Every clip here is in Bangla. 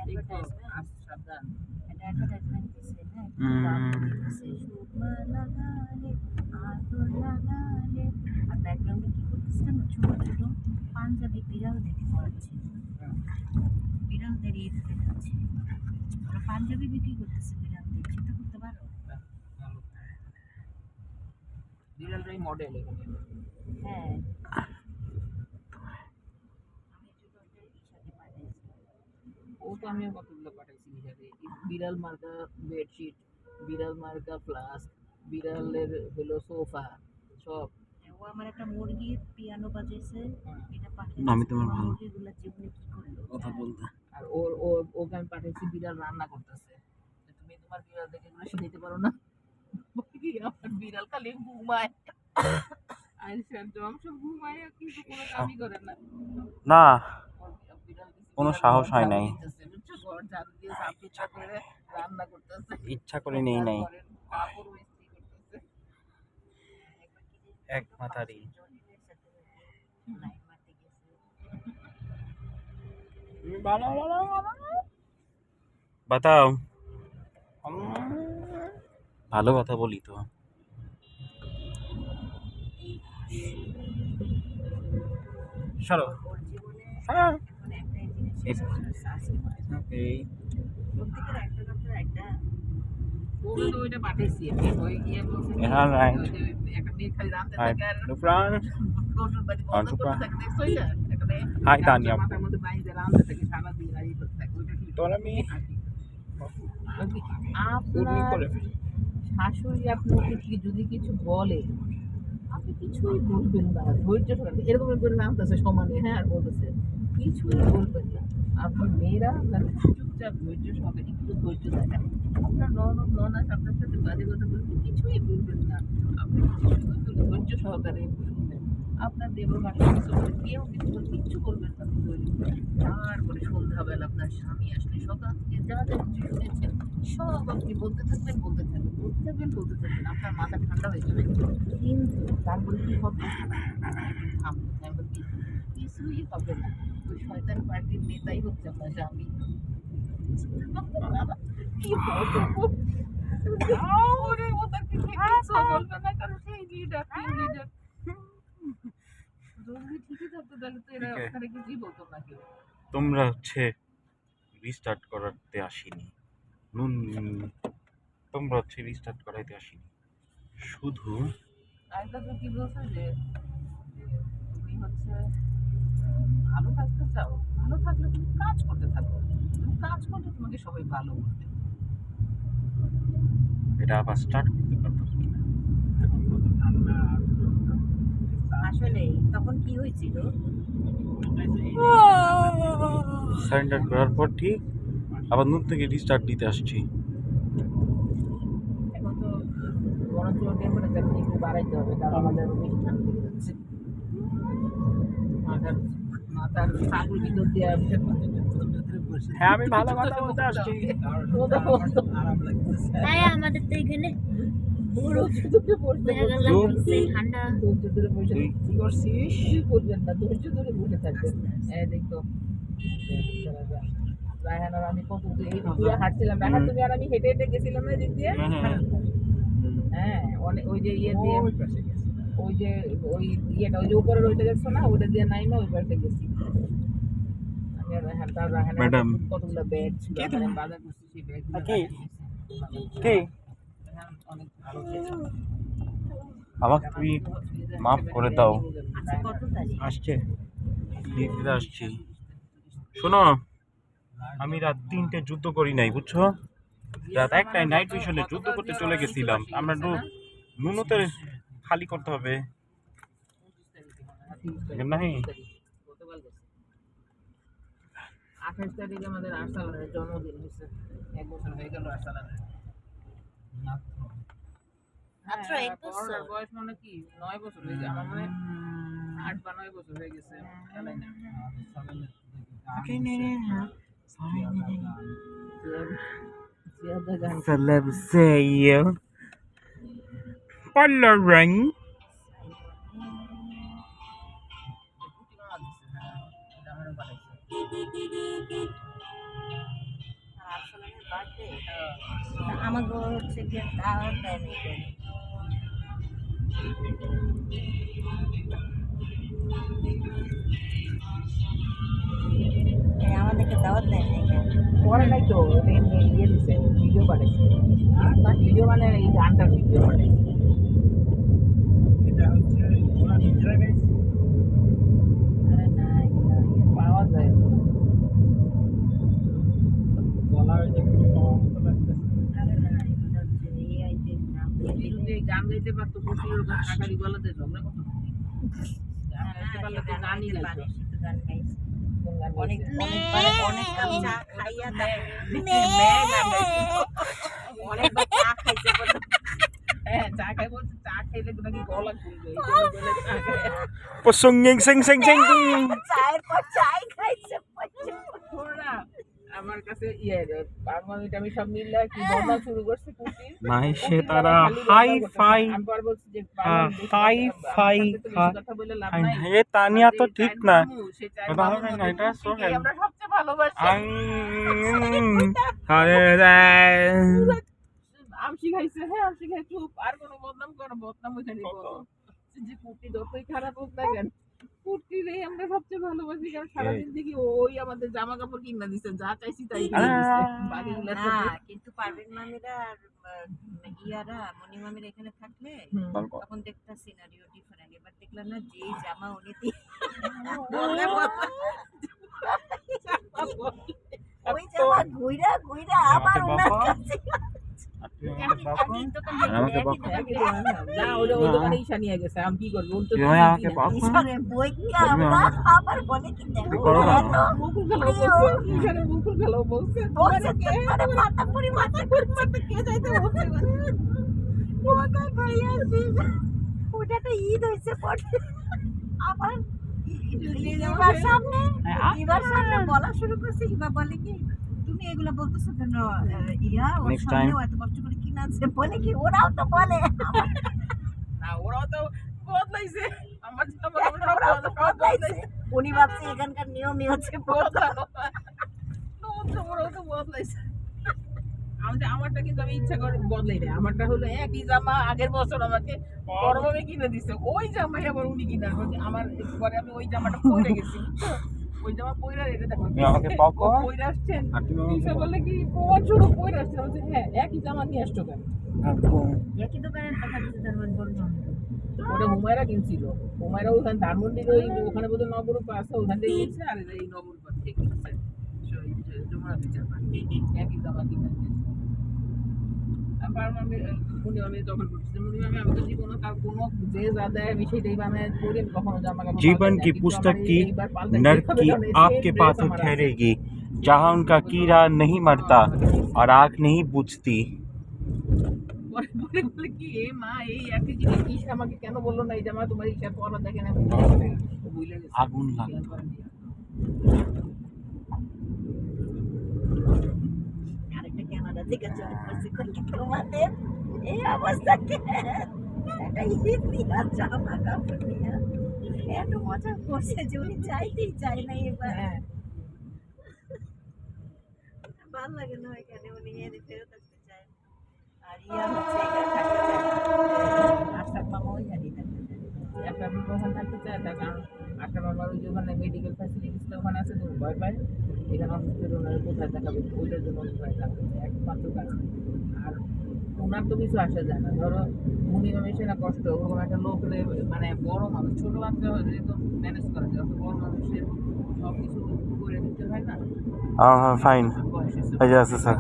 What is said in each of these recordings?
দেখো সাবধান। আর ব্যাকগ্রাউন্ডে কি করতেছে জানো, ছোট ছোট পাঞ্জাবি বিড়াল দেখে পড়াচ্ছে, বিড়ালদের ঈদ দেখাচ্ছে, ওরা পাঞ্জাবি বিক্রি করতেছে বিড়ালদের, চিন্তা করতে পারো। বিড়ালটাই মডেল এখানে। হ্যাঁ, ও তো আমিও কতগুলো পাঠাইছি হিসাবে, বিড়াল মার্কা বেডশিট, বিড়াল মার্কা ফ্লাস্ক, বিড়ালের হলো সোফা, সব। ও আমার একটা মুরগির পিয়ানো বাজাইছে, এটা পাঠিয়েছে। আমি তোমার ভালো মুরগিগুলো জীবনে কি করলো কথা বলতে। আর ওকে আমি পাঠাইছি বিড়াল রান্না করতেছে। তুমি তোমার বিড়াল দেখে এগুলো শিখাইতে পারো না? আমার বিড়াল খালি ঘুমায়, আইসেন জমস ঘুমায়, কিন্তু কোনো কামই করে না। না, কোনো সাহস হয় নাই, ইচ্ছা করে নেই নাই, এক মাথারই। বাতাও, ভালো কথা বলি তো। সরো হাই তানিয়া, আপনার শাশুড়ি আপনাকে যদি কিছু বলে, আপনি কিছুই বলবেন না, ধৈর্য ধরেন, এরকম করে নামতেছে সমানে, হ্যাঁ, আর বলতেছে কিছুই বলবেন না। আপনি মেয়েরা চুপচাপ ধৈর্য সহকারে একটু ধৈর্য দেখান। আপনার ননদ ননাস আপনার সাথে বাজে কথা বলবেন, কিছুই বলবেন না, আপনি শুধু ধৈর্য সহকারে শুনবেন। আপনার দেবর মাসে কিছু বলে, কেউ কিছু বলে কিচ্ছু করবেন না, তারপরে সন্ধ্যাবেলা আপনার স্বামী আসলে সকাল থেকে যা যা কিছু শুনেছেন সব আপনি বলতে থাকবেন, আপনার মাথা ঠান্ডা হয়ে যাবে। কিন্তু তারপরে কি হবে, কিছুই হবে না। ওই শয়তান পার্টির নেতাই হচ্ছে আপনার স্বামী। কি হবে, ওরে ও তাকে কিচ্ছু বলবে না, কারণ সেই লিডার, টিম লিডার। যদি ঠিকই থাকতো তাহলে তো এরা ওখানে কিছুই বলতো না কেউ। তোমরা হচ্ছে রিস্টার্ট করাতে আসিনি, তোমরা হচ্ছে রিস্টার্ট করাইতে আসিনি, শুধু আরেকটা তো কি বলছে যে তুমি হচ্ছে ভালো থাকতে চাও, ভালো থাকলে তুমি কাজ করতে থাকো, তুমি কাজ করলে তোমাকে সবাই ভালো বলবে। এটা আবার স্টার্ট করতে পারতো কিনা। আসলে তখন কি হয়েছিল, সারেন্ডার করার পর ঠিক আবার নতুন থেকে রিস্টার্ট দিতে আসছি। এখন তো বরঞ্চ টেম্পারেচারটা একটু বাড়াইতে হবে, কারণ আমাদের বেশি ঠান্ডা লেগে যাচ্ছে। মাথার মাথার ছাগল ভিতর দিয়ে হ্যাঁ, আমি ভালো কথা বলতে আসছি। হ্যাঁ, আমাদের তো এখানে ঠান্ডা। ধৈর্য ধরে বসে কি করছিস, বলবেন না, ধৈর্য ধরে বসে থাকবেন। এই দেখো রায়হান আর আমি কত এই পুরো হাঁটছিলাম, রায়হান তুমি আর আমি হেঁটে হেঁটে গেছিলাম না দিক দিয়ে। হ্যাঁ, অনেক ওই যে ইয়ে দিয়ে, ওই যে ওই ইয়েটা, ওই যে উপরের ওইটা দেখছো না, ওইটা দিয়ে নাইমা ওই পাশে গেছি। আমি আর রায়হান, তার রায়হান ম্যাডাম কতগুলো ব্যাগ ছিল, আমি বাজার করছি, সেই ব্যাগগুলো কি অনেক ভালো খেয়েছে। আমাকে তুমি মাফ করে দাও। আচ্ছা, কত তারিখ আসছে, দিদিরা আসছি। শোনো, আমি রাত 3টে যুদ্ধ করি নাই, বুঝছো? রাত 1টায় নাইট মিশনে যুদ্ধ করতে চলে গেছিলাম। আমরা নুনতে খালি করতে হবে নাই। 28 তারিখে আমাদের আরসালানের জন্মদিন হয়েছে, 1 বছর হয়ে গেল আরসালানের। মাত্র 1 বছর। করোনার বয়স মানে কি 9 বছর হয়ে গেছে, আমার মানে 8 বা 9 বছর হয়ে গেছে। খেলাই না Celeb say Polaring আমাকে হচ্ছে কি দাওয়াত দেয়নি কেন? আমাদেরকে দাওয়াত দেয়নি কেন? পরে নাই তো ইয়ে দিছে ভিডিও পাঠাইছে ভিডিও মানে এই গানটার ভিডিও পাঠাইছে আরে না, এগুলো ইয়ে পাওয়া যায় না। আরে না, এগুলো হচ্ছে AI তে না পুটি যদি এই গান গাইতে পারতো পুটি ওরকম কাকারি গলাতে ঝগড়া করতো না। গান গাইতে পারলে তো গানই গাইতো। গান গাইছে। কোন গান অনেক গাইছে? অনেক কাপ চা খাইয়া অনেকবার চা খাইছে বলে। হ্যাঁ, চা খাই বলছে, চা খাইলে নাকি গলা খুলবে। এই জন্য বলে চা খায়। Pusunging sing sing sing. চায়ের পর চাই খাইছে। শোনো না, আমার কাছে ইয়ে বাঙালিটা আমি সব মিললে কি বর্ণনা শুরু করছে পুটি মাইসে তারা হাই ফাই আমি পর বলছি যে হাই ফাই কথা বলে লাভ নাই এ তানিয়া তো ঠিক না সে চাই ভালো না এটা সো আমরা সবচেয়ে ভালোবাসি আমসি খাইছে হ্যাঁ আমসি খাই চুপ আর কোনো বদনাম করো বদনাম ওইখানে করো যে কুর্তি যতই খারাপ হোক না কেন কুর্তি রে আমরা সবচেয়ে ভালোবাসি কারণ সারাদিন দেখি ওই আমাদের জামা কাপড় কিনা দিচ্ছে যা চাইছি তাই কিনে দিচ্ছে বাকিগুলো না, কিন্তু পারভিন মামিরা আর ইয়ারা মনি মামিরা এখানে থাকলে তখন দেখতে সিনারিও ডিফারেন্ট। এবার দেখলাম না যে জামা উনি বললে ওই জামা ঘুইরা ঘুইরা আবার ওনার কাছে আমাকে বক না ওটা ওই দোকানে ঈশা নিয়ে গেছে আমি কি করবো ওর তো তুমি আমাকে বক ঈশ্বরে বইকা আমরা আবার বলে কি দেখো করো না। মুকুল খেলাও বলছে ঈশানে মুকুল খেলাও বলছে বলছে তোরে মাথা পুরি মাথা কে যাইতে বলছে ওটা খাইয়াছি ওটা তো ঈদ হইছে পরে আবার এবার সামনে বলা শুরু করছে হিবা বলে কি তুমি এগুলা বলতেছো কেন ইয়া ওর Next সামনে time. এত কষ্ট করে কিনা আছে বলে কি ওরাও তো বলে না ওরাও তো বদলাইছে আমার ওরাও তো বদলাইছে উনি ভাবছে এখানকার নিয়মই হচ্ছে বদলানো ওরাও তো বদলাইছে আমারটা কিন্তু আমি ইচ্ছা করে বদলাই না আমারটা হলো একই জামা আগের বছর আমাকে গরমে কিনে দিছে ওই জামাই আবার উনি কিনে আনছে আমার পরে আমি ওই জামাটা পরে গেছি ওই জামা পরে রেখে দেখো তুমি আমাকে বকো পরে আসছেন আর তুমি আমাকে ঈশা বলে কি প্রমাণ শুরু পরে আসছেন বলছে হ্যাঁ একই জামা নিয়ে আসছো কেন একই দোকানের টাকা দিতে তার মানে বলবো ওটা হুমায়রা কিনছিল হুমায়রা ওখানে ধানমন্ডির ওই ওখানে বোধহয় নবরূপ আছে ওখান থেকে কিনছে আর এই নবরূপ থেকে কিনছে যমুনা বিচার একই জামা কিনে जीवन की पुस्तक की नर्क की आग के पास ठहरेगी जहाँ उनका कीड़ा नहीं मरता और आग नहीं बुझती কি এ মা এই একই জিনিস ঈশা আমাকে কেন বললো না এই জামা তোমার ঈশা পরা দেখে না আগুন লাগতো আরেকটা ক্যানাডা থেকে জয়েন করছি তোমাদের এই অবস্থাকে একটা ইতিহাস জামা কাপড় নিয়ে এত মজা করছে যে উনি চাইতেই চাই না এবার ভালো লাগে না এখানে উনি এনে ফেরত আসতে চায় আর ইয়া হচ্ছে এখানে থাকতে চায় আশার মামা ওইখানেই থাকতে চায় একটা আমি ওখানে থাকতে চাই তার কারণ একটা বাবার ওই যে ওখানে মেডিকেল ফ্যাসিলিটিসটা ওখানে আছে তো ভয় পায় এখানে হসপিটাল ওনার কোথায় দেখাবে ওইটার জন্য আমি ভয় থাকতে চাই একমাত্র কাজ আর ওনার তো কিছু আসা যায় না ধরো মুনি মানুষের না কষ্ট ওরকম একটা লোকের মানে বড় মানুষ ছোট বাচ্চা হলে তো ম্যানেজ করা যায় অত বড় মানুষের সব কিছু করে দিতে হয় না ফাইন বয়স স্যার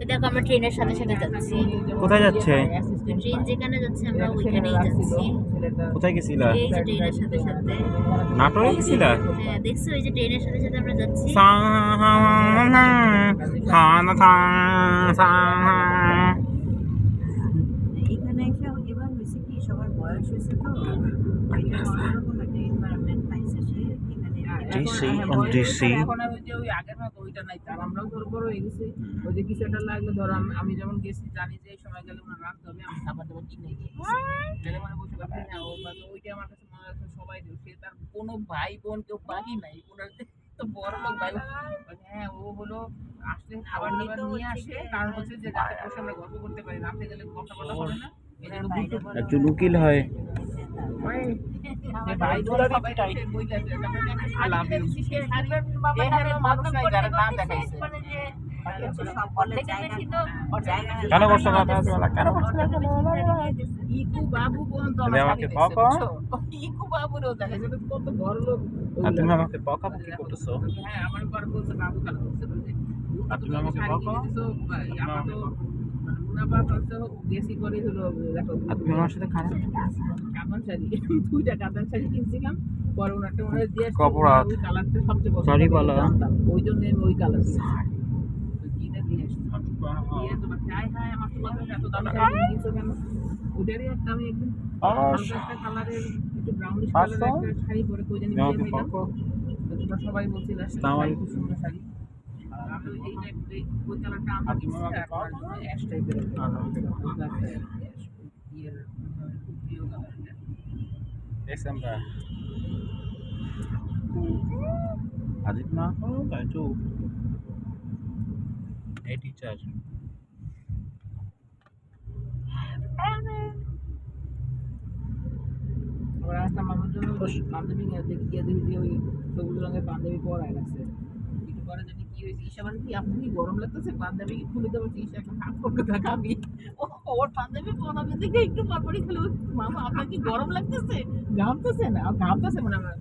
দেখো আমরা ট্রেনের সাথে সাথে যাচ্ছি কোথায় যাচ্ছে ট্রেন যেখানে যাচ্ছে আমরা ওইখানেই যাচ্ছি কোথায় গেছিলা এই যে ট্রেনের সাথে সাথে নাটোরে গেছিলা হ্যাঁ দেখছো ওই যে ট্রেনের সাথে সাথে আমরা যাচ্ছি এখানে এসে এবার হয়েছে কি সবার বয়স হয়েছে তো অন্যরকম একটা এনভায়রনমেন্ট পাইছে সে এখানে DC on DC এখন আর ওই যে ওই আগের মতো ওইটা নাই তার আমরাও ধরো বড় হয়ে গেছি ওই যে কিছু একটা লাগলে ধরো আমি যেমন গেছি জানি যে এই সময় গেলে ওনার রাখতে হবে আমি খাবার দাবার কিনে নিয়ে গেছি গেলে মানে বসে থাকি না ও ওইটা আমার কাছে মনে হচ্ছে সবাই দেয় সে তার কোনো ভাই বোন কেউ বাকি নাই ওনার বড় লোক ভাই হ্যাঁ ও হলো আসলে খাবার দাবার নিয়ে আসে কারণ হচ্ছে যে যাতে বসে আমরা গল্প করতে পারি রাতে গেলে কথা বলা হবে না এই জন্য দুটো একজন উকিল হয় যে ভাই বোন সবাই এসে বইতে আসে তারপরে একটা শাড়ি কিনে দিচ্ছি, সেই শাড়ি এখানেও মানুষ নাই যারা না দেখাইছে সব বলে জায়গা জায়গা কেন করছো কথা বলা কেন করছো ইকু বাবু পর্যন্ত তুমি আমার আমাকে শাড়ি বকো? দেখছে, বুঝছো? ইকু বাবুরও দেখাইছে এটা কত বড় লোক আর তুমি আমাকে বকাবকি করতেছো হ্যাঁ আমার পর বলছে বাবু কাল বলছে বলছে আর তুমি আমাকে বকো? আমার তো মুনাফা হচ্ছে বেশি করে হলো দেখো আর তুমি আমার সাথে খারাপ কাতান শাড়ি দুইটা কাতান শাড়ি কিনছিলাম পরে ওনারটা ওনার দিয়ে আসছে, কপড়াত। ওই কালারটা সবচেয়ে পছন্দ Sorry করে, বলো। জানতাম। ওই জন্য আমি ওই কালার তো কিনে দিয়ে আসছি দিয়ে তোমার হাই হাই আমার তোমার কাছে এত দামি শাড়ি কিনে দিয়েছো কেন ওটারই একটা আমি একদম হালকা একটা কালারের একটু ব্রাউনিশ কালারের একটা শাড়ি পরে কই জানি তুমি বিয়ে আমাকে খাইলাম বকো? তো তোমরা সবাই বলছিলে আসসালামু শাড়ি আলাইকুম। খুব সুন্দর শাড়ি আর আমি ওই ওই কালারটা আর আমার তুমি দিচ্ছি আমাকে আর তোমার জন্য অ্যাশ টাইপের আর আমাকে বকো? ইয়ের খুব প্রিয় কালার এটা Desember. Adit na ako, tayo. Hey teacher. আবার একটা মামার জন্য পাঞ্জাবি দেখি গিয়ে দেখি যে ওই সবুজ রঙের পাঞ্জাবি পরায় রাখছে একটু পরে জানি কি হয়েছে ঈশা মানে কি আপনি কি গরম লাগতেছে পাঞ্জাবি কি খুলে দেবো ঈশা একটা হাত করতে থাকাবি ওর পাঞ্জাবি পরাবে দেখে একটু পরপরই খেলে মামা আপনার কি গরম লাগতেছে ঘামতেছে না ঘামতেছে মনে হয়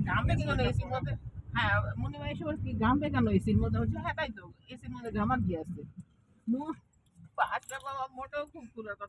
ঘামবে কেন এসির মধ্যে হ্যাঁ মনে হয় এসব কি ঘামবে কেন এসির মধ্যে হচ্ছে হ্যাঁ তাই তো এসির মধ্যে ঘামার কি আছে পাঁচটা বাবা মোটেও খুব ফুলের কথা